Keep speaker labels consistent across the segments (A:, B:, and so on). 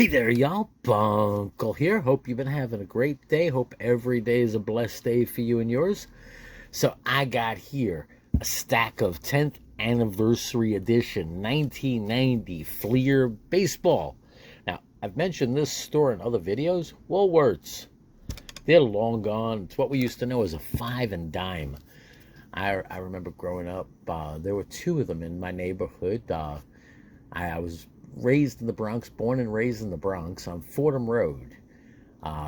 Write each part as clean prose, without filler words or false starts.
A: Hey there, y'all. Bunkle here. Hope you've been having a great day. Hope every day is a blessed day for you and yours. So I got here a stack of 10th anniversary edition 1990 Fleer baseball. Now, I've mentioned this store in other videos. Woolworths. They're long gone. It's what we used to know as a 5 and dime. I remember growing up, there were two of them in my neighborhood. I was raised in the Bronx, born and raised in the Bronx on Fordham Road.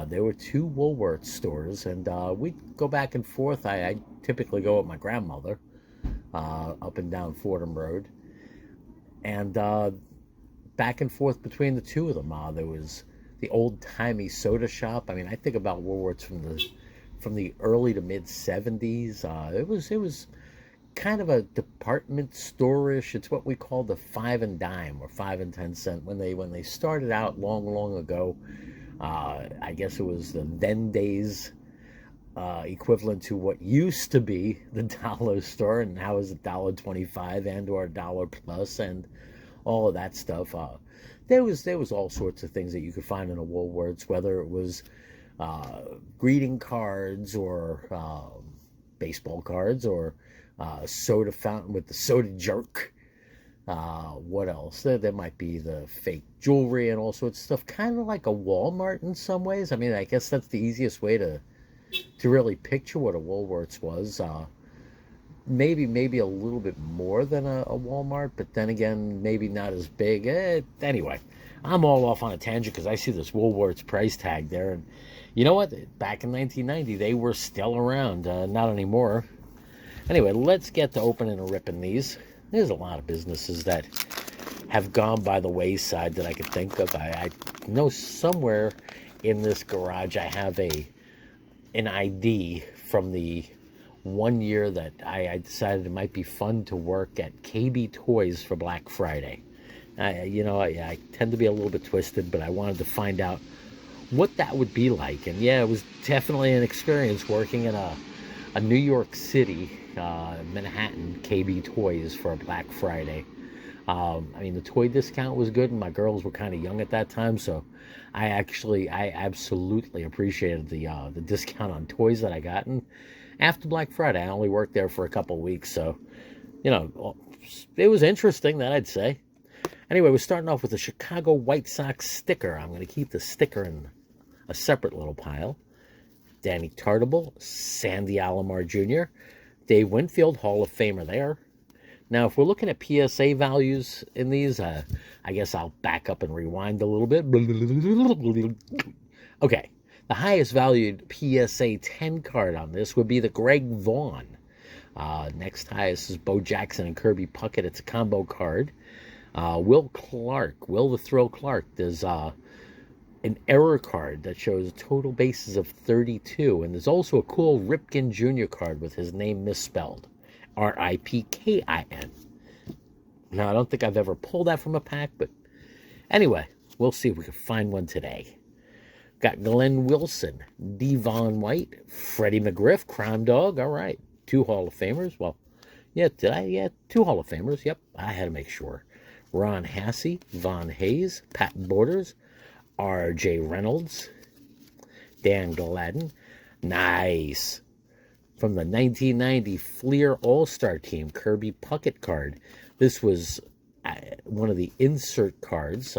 A: There were two Woolworth stores, and we'd go back and forth. I typically go with my grandmother up and down Fordham Road, and back and forth between the two of them. There was the old-timey soda shop. I mean, I think about Woolworths from the early to mid '70s. It was kind of a department store-ish. It's what we call the 5 and dime or 5 and 10 cent when they started out long ago. I guess it was the then days equivalent to what used to be the dollar store, and now is $1.25 and or $1 plus and all of that stuff. There was all sorts of things that you could find in a Woolworths, whether it was greeting cards or baseball cards or soda fountain with the soda jerk. What else? There might be the fake jewelry and all sorts of stuff. Kind of like a Walmart in some ways. I mean, I guess that's the easiest way to really picture what a Woolworths was. Maybe a little bit more than a Walmart, but then again, maybe not as big. Anyway, I'm all off on a tangent because I see this Woolworths price tag there, and you know what? Back in 1990, they were still around. Not anymore. Anyway, let's get to opening and ripping these. There's a lot of businesses that have gone by the wayside that I could think of. I know somewhere in this garage I have an ID from the 1 year that I decided it might be fun to work at KB Toys for Black Friday. I tend to be a little bit twisted, but I wanted to find out what that would be like. And yeah, it was definitely an experience working in a New York City, Manhattan KB Toys for a Black Friday. I mean, the toy discount was good, and my girls were kind of young at that time, so I absolutely appreciated the discount on toys that I got. And after Black Friday, I only worked there for a couple weeks, so it was interesting, that I'd say. Anyway, we're starting off with a Chicago White Sox sticker. I'm going to keep the sticker in a separate little pile. Danny Tartable, Sandy Alomar Jr., Dave Winfield, Hall of Famer there. Now, if we're looking at PSA values in these, I guess I'll back up and rewind a little bit. Okay, the highest valued PSA 10 card on this would be the Greg Vaughn. Next highest is Bo Jackson and Kirby Puckett. It's a combo card. Will the Thrill Clark. There's an error card that shows total bases of 32. And there's also a cool Ripken Jr. card with his name misspelled. Ripkin. Now, I don't think I've ever pulled that from a pack, but anyway, we'll see if we can find one today. Got Glenn Wilson, Devon White, Freddie McGriff, Crime Dog. All right, 2 Hall of Famers. Well, yeah, did I? Yeah, 2 Hall of Famers. Yep, I had to make sure. Ron Hassey, Von Hayes, Pat Borders, R.J. Reynolds, Dan Gladden. Nice. From the 1990 Fleer All-Star Team, Kirby Puckett card. This was one of the insert cards.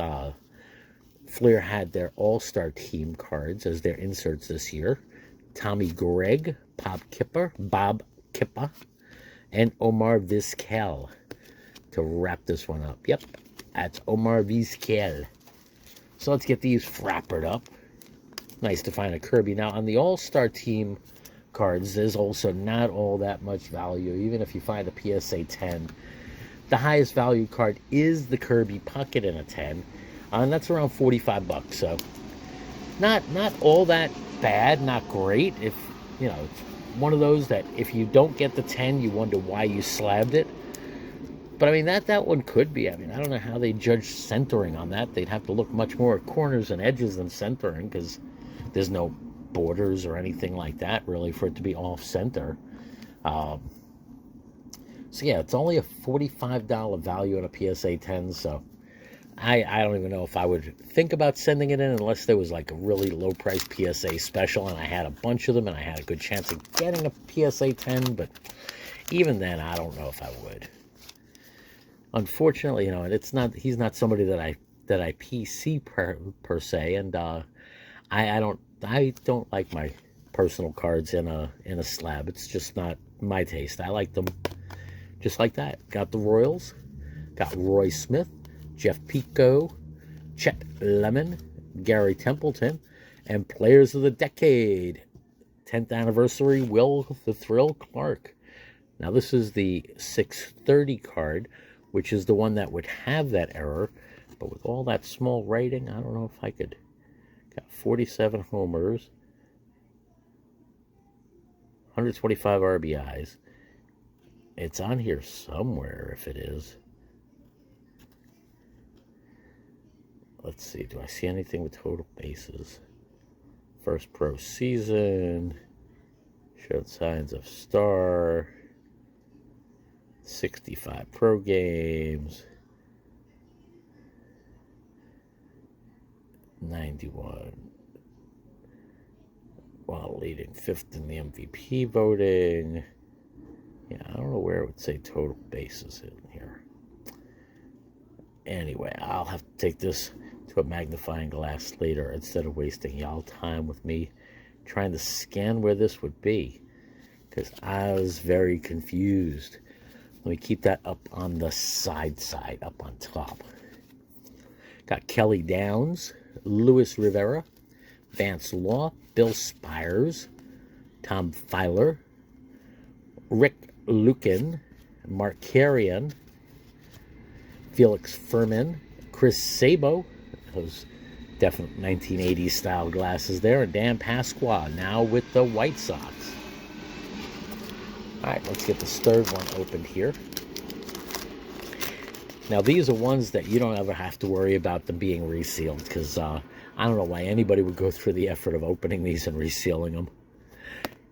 A: Fleer had their All-Star Team cards as their inserts this year. Tommy Gregg, Bob Kipper, and Omar Vizquel to wrap this one up. Yep, that's Omar Vizquel. So let's get these frappered up. Nice to find a Kirby. Now, on the All-Star Team cards, there's also not all that much value, even if you find a PSA 10. The highest value card is the Kirby Puckett in a 10, and that's around $45. So not all that bad, not great. If it's one of those that if you don't get the 10, you wonder why you slabbed it. But I mean, that one could be. I mean, I don't know how they judge centering on that. They'd have to look much more at corners and edges than centering, because there's no borders or anything like that really for it to be off center. So yeah, it's only a $45 value on a PSA 10, so I don't even know if I would think about sending it in unless there was like a really low price PSA special and I had a bunch of them and I had a good chance of getting a PSA 10, but even then I don't know if I would. Unfortunately, and he's not somebody that I PC per se, and I don't like my personal cards in a slab. It's just not my taste. I like them just like that. Got the Royals, got Roy Smith, Jeff Pico, Chet Lemon, Gary Templeton, and Players of the Decade, 10th anniversary, Will the Thrill Clark. Now this is the 630 card, which is the one that would have that error, but with all that small writing, I don't know if I could. Got 47 homers, 125 RBIs. It's on here somewhere if it is. Let's see, do I see anything with total bases? First pro season, showed signs of star, 65 pro games, 91, while leading 5th in the MVP voting. Yeah, I don't know where it would say total bases in here. Anyway, I'll have to take this to a magnifying glass later instead of wasting y'all time with me trying to scan where this would be, because I was very confused. Let me keep that up on the side, up on top. Got Kelly Downs, Luis Rivera, Vance Law, Bill Spires, Tom Filer, Rick Lukin, Mark Carrion, Felix Furman, Chris Sabo, those definite 1980s style glasses there, and Dan Pasqua, now with the White Sox. All right, let's get this third one opened here. Now, these are ones that you don't ever have to worry about them being resealed, because I don't know why anybody would go through the effort of opening these and resealing them.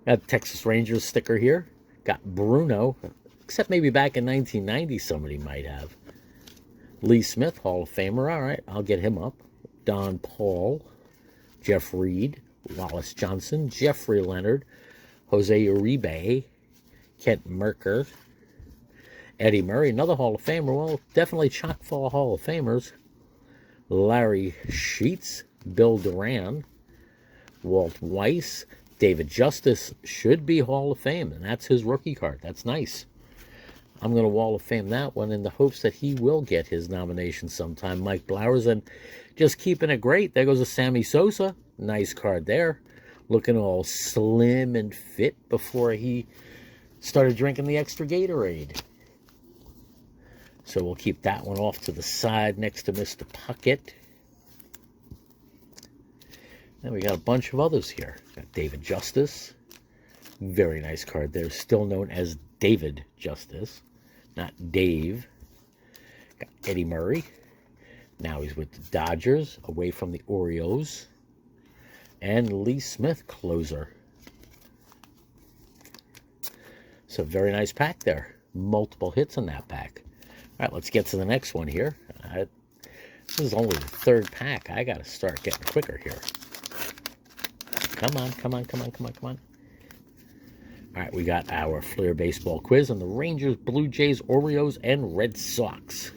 A: Got Texas Rangers sticker here. Got Bruno, except maybe back in 1990 somebody might have. Lee Smith, Hall of Famer. All right, I'll get him up. Don Paul, Jeff Reed, Wallace Johnson, Jeffrey Leonard, Jose Uribe, Kent Merker, Eddie Murray, another Hall of Famer. Well, definitely chock full of Hall of Famers. Larry Sheets, Bill Duran, Walt Weiss, David Justice should be Hall of Fame, and that's his rookie card. That's nice. I'm going to Wall of Fame that one in the hopes that he will get his nomination sometime. Mike Blowers, and just keeping it great. There goes a Sammy Sosa. Nice card there. Looking all slim and fit before he started drinking the extra Gatorade. So we'll keep that one off to the side next to Mr. Puckett. Then we got a bunch of others here. Got David Justice. Very nice card there. Still known as David Justice, not Dave. Got Eddie Murray. Now he's with the Dodgers, away from the Orioles. And Lee Smith, closer. So very nice pack there. Multiple hits in that pack. All right, let's get to the next one here. This is only the third pack. I got to start getting quicker here. Come on, come on, come on, come on, come on. All right, we got our Flair Baseball quiz on the Rangers, Blue Jays, Orioles, and Red Sox.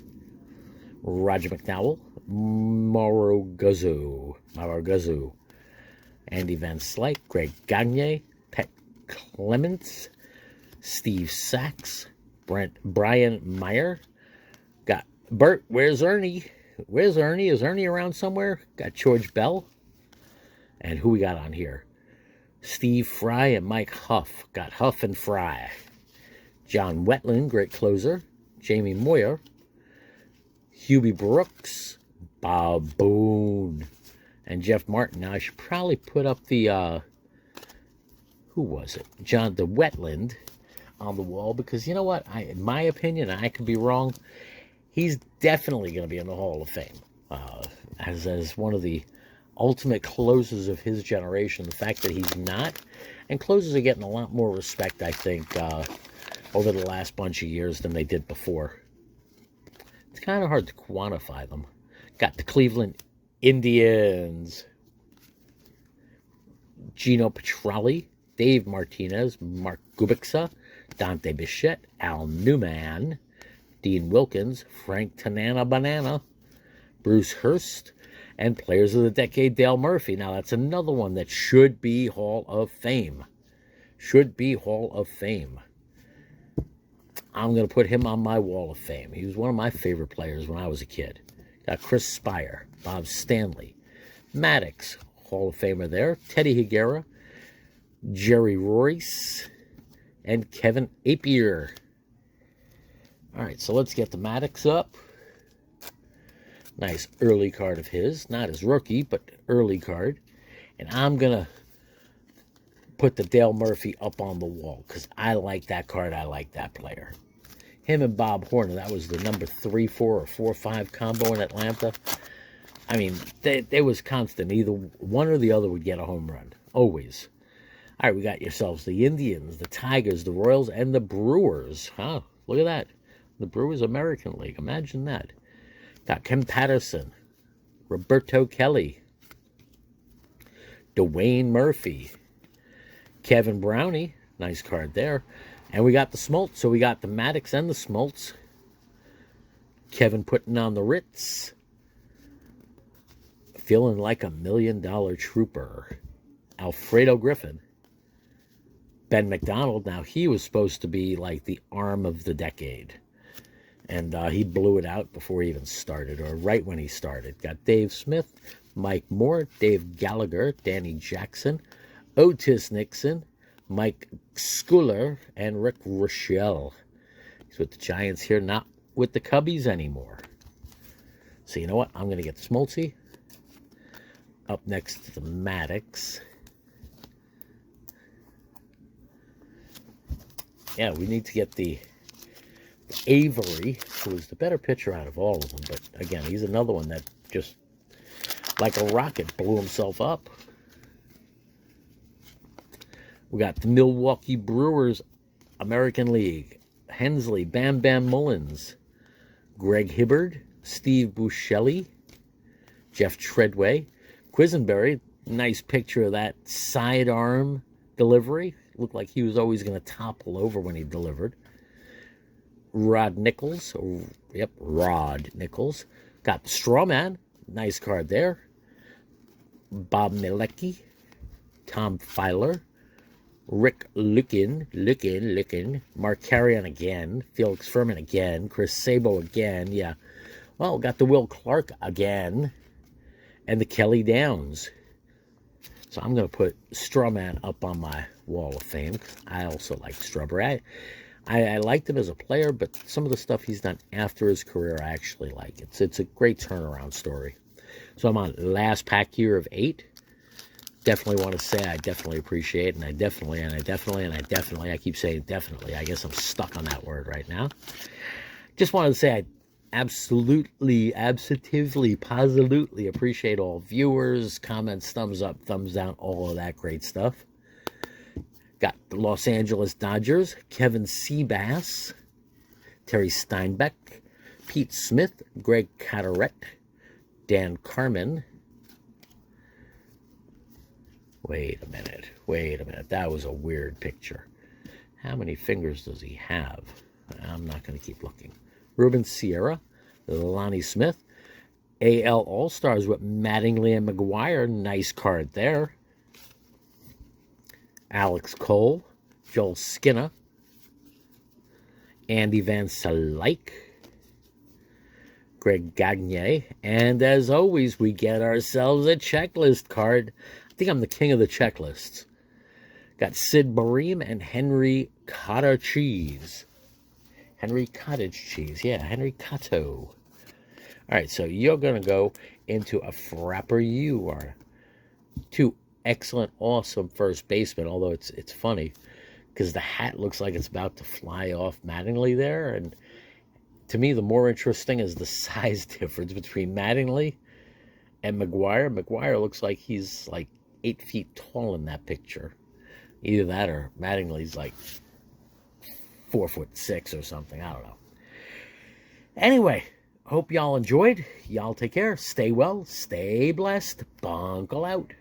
A: Roger McDowell, Mauro Guzzo, Andy Van Slyke, Greg Gagne, Pet Clements, Steve Sachs, Brian Meyer. Got Bert, where's Ernie? Where's Ernie? Is Ernie around somewhere? Got George Bell. And who we got on here? Steve Fry and Mike Huff. Got Huff and Fry. John Wetland, great closer. Jamie Moyer. Hubie Brooks. Bob Boone. And Jeff Martin. Now, I should probably put up the, who was it? The Wetland on the wall, because you know what? In my opinion, I could be wrong, he's definitely going to be in the Hall of Fame. As one of the ultimate closers of his generation. The fact that he's not, and closers are getting a lot more respect, I think, over the last bunch of years than they did before. It's kind of hard to quantify them. Got the Cleveland Indians. Gino Petrelli, Dave Martinez, Mark Kubica, Dante Bichette, Al Newman, Dean Wilkins, Frank Tanana Banana, Bruce Hurst, and Players of the Decade, Dale Murphy. Now, that's another one that should be Hall of Fame. Should be Hall of Fame. I'm going to put him on my Wall of Fame. He was one of my favorite players when I was a kid. Got Chris Spire, Bob Stanley, Maddox, Hall of Famer there, Teddy Higuera, Jerry Royce, and Kevin Apier. All right, so let's get the Maddox up. Nice early card of his. Not his rookie, but early card. And I'm going to put the Dale Murphy up on the wall because I like that card. I like that player. Him and Bob Horner, that was the number 3-4 or 4-5 combo in Atlanta. I mean, they was constant. Either one or the other would get a home run. Always. All right, we got yourselves the Indians, the Tigers, the Royals, and the Brewers. Huh? Look at that. The Brewers American League. Imagine that. Got Ken Patterson, Roberto Kelly, Dwayne Murphy, Kevin Brownie. Nice card there. And we got the Smoltz. So we got the Maddox and the Smoltz. Kevin putting on the Ritz. Feeling like $1 million trooper. Alfredo Griffin. Ben McDonald. Now, he was supposed to be like the arm of the decade. And he blew it out before he even started, or right when he started. Got Dave Smith, Mike Moore, Dave Gallagher, Danny Jackson, Otis Nixon, Mike Schooler, and Rick Rochelle. He's with the Giants here, not with the Cubbies anymore. So you know what? I'm going to get Smoltzy. Up next to the Maddox. Yeah, we need to get the Avery, who was the better pitcher out of all of them. But again, he's another one that just, like a rocket, blew himself up. We got the Milwaukee Brewers American League. Hensley, Bam Bam Mullins, Greg Hibbard, Steve Buscemi, Jeff Treadway, Quisenberry. Nice picture of that sidearm delivery. Looked like he was always going to topple over when he delivered. Rod Nichols. Yep, Rod Nichols. Got the Strawman. Nice card there. Bob Mielecki. Tom Filer. Rick Lukin. Mark Carrion again. Felix Fermin again. Chris Sabo again. Yeah. Well, got the Will Clark again. And the Kelly Downs. So I'm going to put Strawman up on my Wall of Fame. I also like Strawberry. I liked him as a player, but some of the stuff he's done after his career, I actually like. It's a great turnaround story. So I'm on last pack here of 8. Definitely want to say I definitely appreciate, and I keep saying definitely. I guess I'm stuck on that word right now. Just wanted to say I absolutely appreciate all viewers, comments, thumbs up, thumbs down, all of that great stuff. Got the Los Angeles Dodgers, Kevin Seabass, Terry Steinbeck, Pete Smith, Greg Carteret, Dan Carmen. Wait a minute. That was a weird picture. How many fingers does he have? I'm not going to keep looking. Ruben Sierra, Lonnie Smith, AL All-Stars with Mattingly and McGuire. Nice card there. Alex Cole, Joel Skinner, Andy Van Slyke, Greg Gagne, and as always, we get ourselves a checklist card. I think I'm the king of the checklists. Got Sid Bareem and Henry Cottage Cheese. Henry Cottage Cheese, yeah, Henry Cotto. All right, so you're going to go into a frapper. You are two excellent, awesome first baseman, although it's funny because the hat looks like it's about to fly off Mattingly there. And to me, the more interesting is the size difference between Mattingly and McGuire. McGuire looks like he's like 8 feet tall in that picture. Either that or Mattingly's like 4'6" or something. I don't know. Anyway, Hope y'all enjoyed. Y'all take care. Stay well. Stay blessed. Bunkle out.